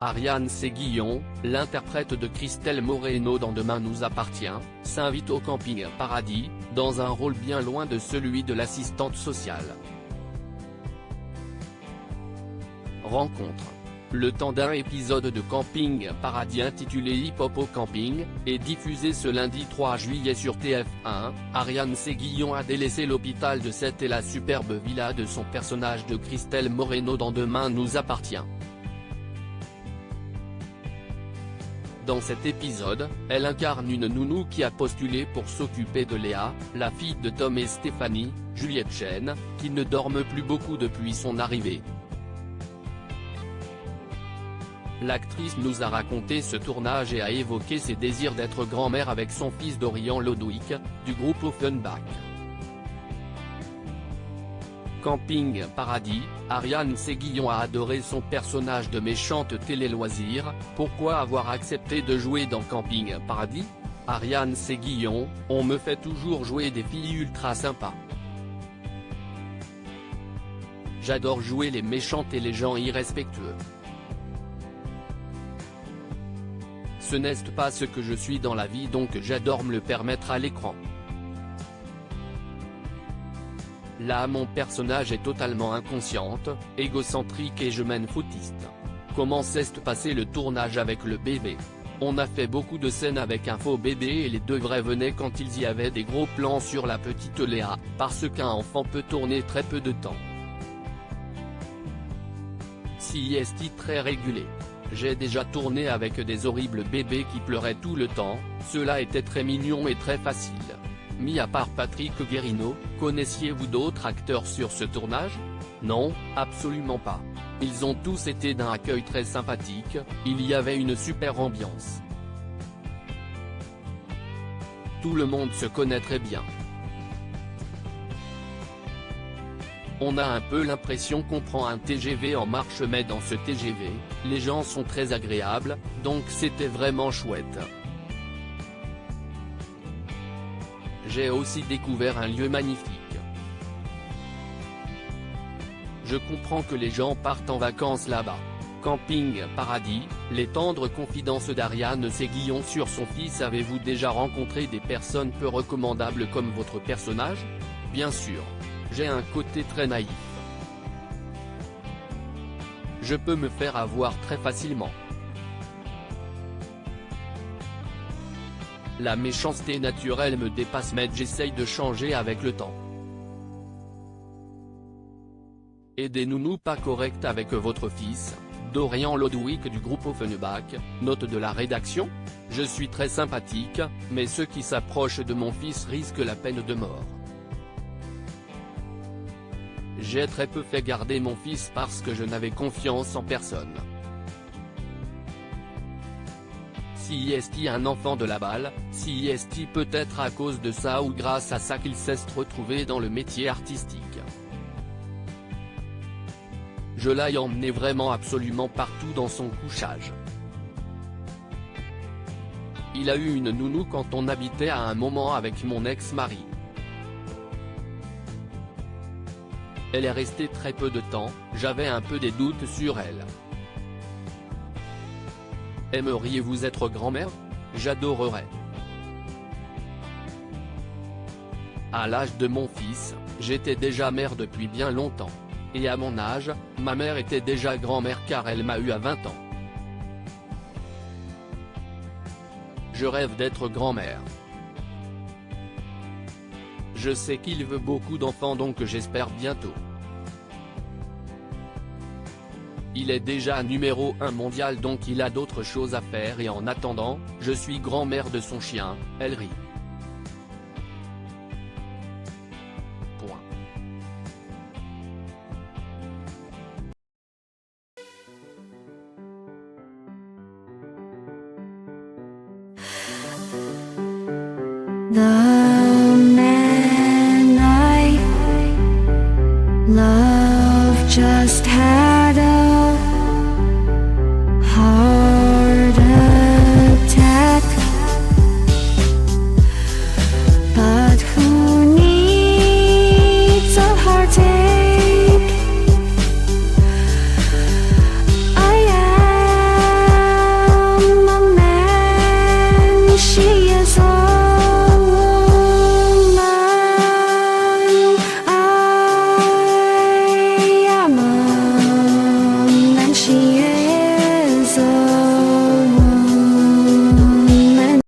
Ariane Séguillon, l'interprète de Christelle Moreno dans Demain nous appartient, s'invite au camping Paradis, dans un rôle bien loin de celui de l'assistante sociale. Rencontre. Le temps d'un épisode de Camping Paradis intitulé Hip Hop au camping, est diffusé ce lundi 3 juillet sur TF1. Ariane Séguillon a délaissé l'hôpital de Sète et la superbe villa de son personnage de Christelle Moreno dans Demain nous appartient. Dans cet épisode, elle incarne une nounou qui a postulé pour s'occuper de Léa, la fille de Tom et Stéphanie, Juliette Chen, qui ne dorment plus beaucoup depuis son arrivée. L'actrice nous a raconté ce tournage et a évoqué ses désirs d'être grand-mère avec son fils Dorian Lodwick, du groupe Offenbach. Camping Paradis, Ariane Séguillon a adoré son personnage de méchante télé-loisirs. Pourquoi avoir accepté de jouer dans Camping Paradis? Ariane Séguillon, on me fait toujours jouer des filles ultra sympas. J'adore jouer les méchantes et les gens irrespectueux. Ce n'est pas ce que je suis dans la vie, donc j'adore me le permettre à l'écran. Là mon personnage est totalement inconsciente, égocentrique et je mène foutiste. Comment s'est passé le tournage avec le bébé? On a fait beaucoup de scènes avec un faux bébé et les deux vrais venaient quand ils y avaient des gros plans sur la petite Léa, parce qu'un enfant peut tourner très peu de temps. Si est très régulé. J'ai déjà tourné avec des horribles bébés qui pleuraient tout le temps, cela était très mignon et très facile. Mis à part Patrick Guérino, connaissiez-vous d'autres acteurs sur ce tournage? Non, absolument pas. Ils ont tous été d'un accueil très sympathique, il y avait une super ambiance. Tout le monde se connaît très bien. On a un peu l'impression qu'on prend un TGV en marche, mais dans ce TGV, les gens sont très agréables, donc c'était vraiment chouette. J'ai aussi découvert un lieu magnifique. Je comprends que les gens partent en vacances là-bas. Camping Paradis, les tendres confidences d'Ariane Séguillon sur son fils. Avez-vous déjà rencontré des personnes peu recommandables comme votre personnage? Bien sûr. J'ai un côté très naïf. Je peux me faire avoir très facilement. La méchanceté naturelle me dépasse, mais j'essaye de changer avec le temps. Et des nounous pas correctes avec votre fils, Dorian Lodwick du groupe Offenbach, note de la rédaction? Je suis très sympathique, mais ceux qui s'approchent de mon fils risquent la peine de mort. J'ai très peu fait garder mon fils parce que je n'avais confiance en personne. Si est un enfant de la balle, si est peut-être à cause de ça ou grâce à ça qu'il s'est retrouvé dans le métier artistique. Je l'ai emmené vraiment absolument partout dans son couchage. Il a eu une nounou quand on habitait à un moment avec mon ex-mari. Elle est restée très peu de temps, j'avais un peu des doutes sur elle. Aimeriez-vous être grand-mère? J'adorerais. À l'âge de mon fils, j'étais déjà mère depuis bien longtemps. Et à mon âge, ma mère était déjà grand-mère car elle m'a eu à 20 ans. Je rêve d'être grand-mère. Je sais qu'il veut beaucoup d'enfants, donc j'espère bientôt. Il est déjà numéro 1 mondial, donc il a d'autres choses à faire, et en attendant, je suis grand-mère de son chien, elle rit. Point. 나